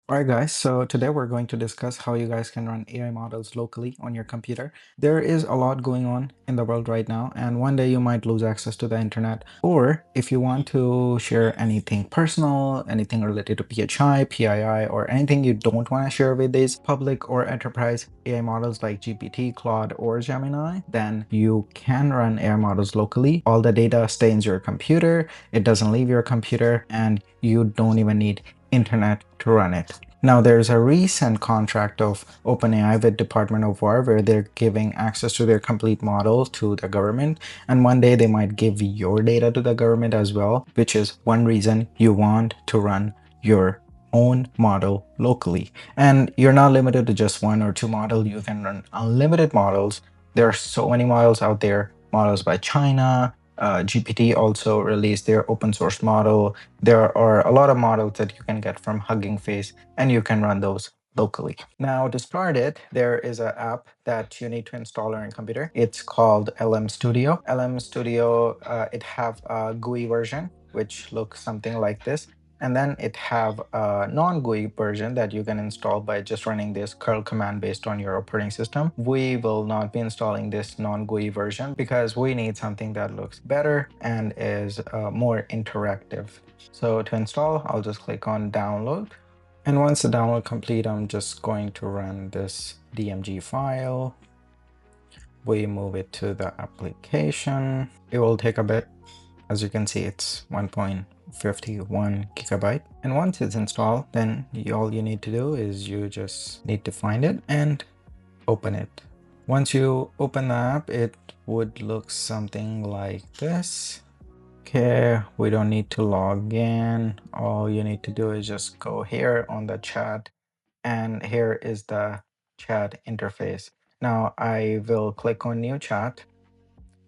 Alright guys, so today we're going to discuss how you guys can run AI models locally on your computer. There is a lot going on in the world right now, and one day you might lose access to the internet. Or if you want to share anything personal, anything related to PHI, PII, or anything you don't want to share with these public or enterprise AI models like GPT, Claude, or Gemini, then you can run AI models locally. All the data stays in your computer, it doesn't leave your computer, and you don't even need internet to run it. Now there's a recent contract of OpenAI with Department of War where they're giving access to their complete model to the government, and one day they might give your data to the government as well, which is one reason you want to run your own model locally. And you're not limited to just one or two models. You can run unlimited models. There are so many models out there, models by China. GPT also released their open source model. There are a lot of models that you can get from Hugging Face, and you can run those locally. Now to start it, there is an app that you need to install on your computer. It's called LM Studio. LM Studio, it have a GUI version, which looks something like this. And then it have a non-GUI version that you can install by just running this curl command based on your operating system. We will not be installing this non-GUI version because we need something that looks better and is more interactive. So to install, I'll just click on download. And once the download complete, I'm just going to run this DMG file. We move it to the application. It will take a bit. As you can see, it's 1.51 gigabyte. And once it's installed, then all you need to do is you just need to find it and open it. Once you open the app, it would look something like this. Okay, we don't need to log in. All you need to do is just go here on the chat, and here is the chat interface. Now I will click on new chat,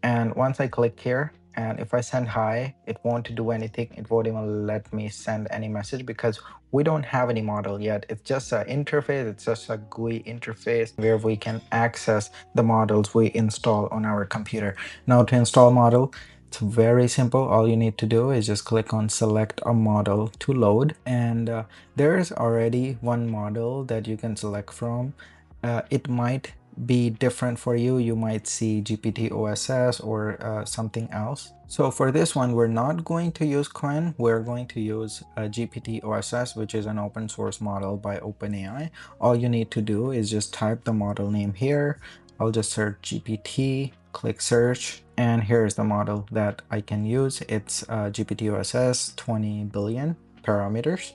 and once I click here, and if I send hi, it won't do anything. It won't even let me send any message because we don't have any model yet. It's just an interface. It's just a GUI interface where we can access the models we install on our computer. Now to install model, it's very simple. All you need to do is just click on select a model to load, and there is already one model that you can select from. It might be different for you. You might see GPT OSS or something else. So for this one, we're not going to use Quen. We're going to use GPT OSS, which is an open source model by OpenAI. All you need to do is just type the model name here. I'll just search GPT, click search, and here's the model that I can use. It's GPT OSS 20 billion parameters,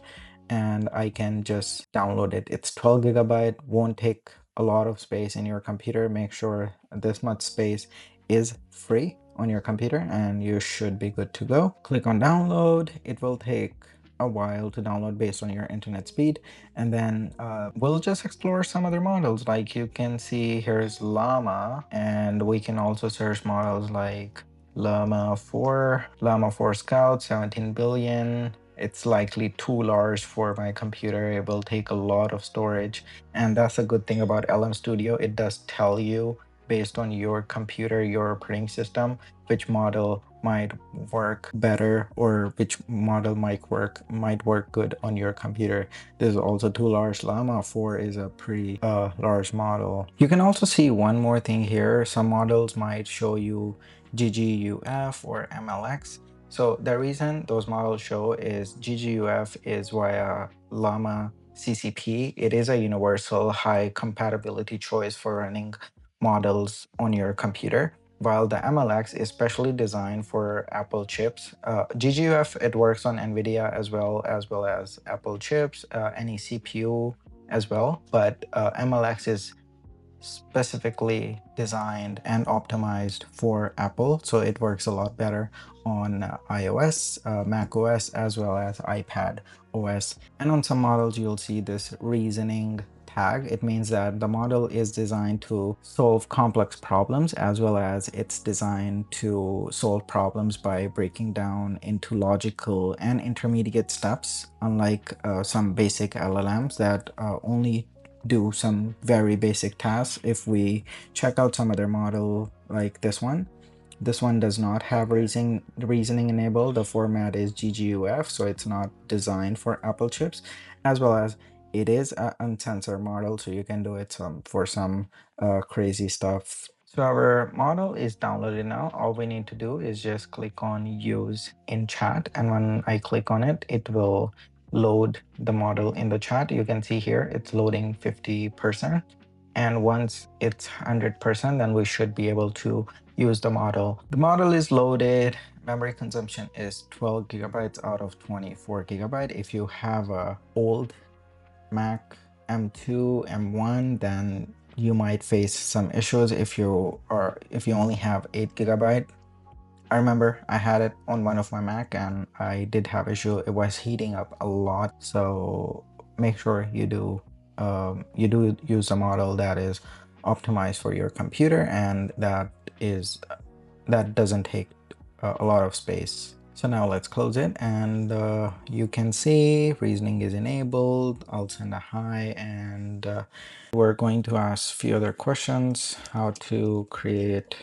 and I can just download it. It's 12 gigabyte, won't take a lot of space in your computer. Make sure this much space is free on your computer and you should be good to go. Click on download. It will take a while to download based on your internet speed, and then we'll just explore some other models. Like you can see here's Llama, and we can also search models like Llama 4, Llama 4 Scout, 17 billion. It's likely too large for my computer. It will take a lot of storage, and that's a good thing about LM Studio. It does tell you based on your computer, your operating system, which model might work better or which model might work good on your computer. This is also too large. Llama 4 is a pretty large model. You can also see one more thing here. Some models might show you GGUF or MLX. So the reason those models show is GGUF is via Llama CCP. It is a universal high compatibility choice for running models on your computer, while the MLX is specially designed for Apple chips. GGUF, it works on NVIDIA as well as Apple chips, any CPU as well, but MLX is specifically designed and optimized for Apple, so it works a lot better on iOS, Mac OS, as well as iPad OS. And on some models, you'll see this reasoning tag. It means that the model is designed to solve complex problems, as well as it's designed to solve problems by breaking down into logical and intermediate steps, unlike some basic LLMs that only do some very basic tasks. If we check out some other model like this one does not have reasoning enabled. The format is GGUF, so it's not designed for Apple chips, as well as it is an uncensored model, so you can do it for some crazy stuff. So our model is downloaded now. All we need to do is just click on use in chat. And when I click on it, it will load the model in the chat. You can see here it's loading 50%. And once it's 100%, then we should be able to use the model. The model is loaded. Memory consumption is 12 gigabytes out of 24 gigabyte. If you have a old Mac M2, M1, then you might face some issues if you only have 8 gigabyte. I remember I had it on one of my Mac and I did have issue. It was heating up a lot. So make sure you do use a model that is optimized for your computer and that doesn't take a lot of space. So now let's close it, and you can see reasoning is enabled. I'll send a hi, and we're going to ask a few other questions. How to create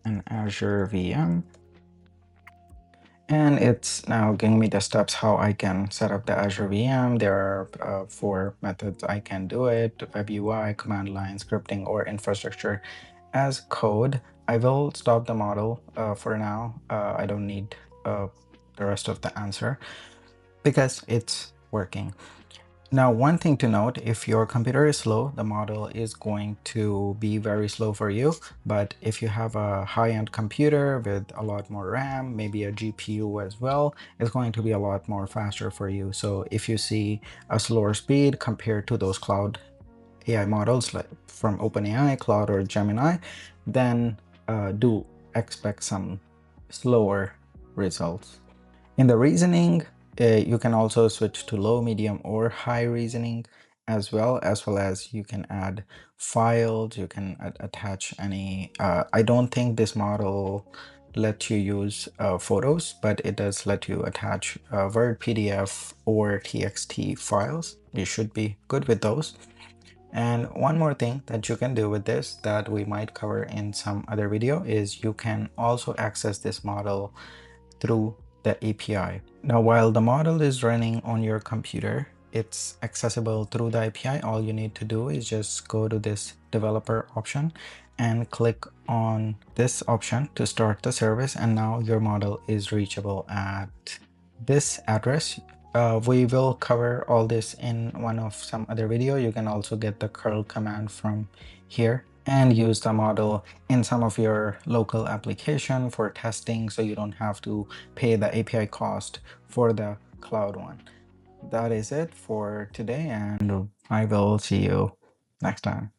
an Azure VM. And it's now giving me the steps how I can set up the Azure VM. There are 4 methods I can do it: web UI, command line, scripting, or infrastructure as code. I will stop the model for now. I don't need the rest of the answer because it's working. Now, one thing to note, if your computer is slow, the model is going to be very slow for you. But if you have a high-end computer with a lot more RAM, maybe a GPU as well, it's going to be a lot more faster for you. So if you see a slower speed compared to those cloud AI models like from OpenAI, Cloud, or Gemini, then do expect some slower results. In the reasoning, you can also switch to low, medium, or high reasoning as you can add files, you can attach any, I don't think this model lets you use photos, but it does let you attach Word, PDF, or TXT files. You should be good with those. And one more thing that you can do with this that we might cover in some other video is you can also access this model through the API. Now, while the model is running on your computer, it's accessible through the API. All you need to do is just go to this developer option and click on this option to start the service. And now your model is reachable at this address. We will cover all this in one of some other video. You can also get the curl command from here and use the model in some of your local application for testing, so you don't have to pay the API cost for the cloud one. That is it for today, and I will see you next time.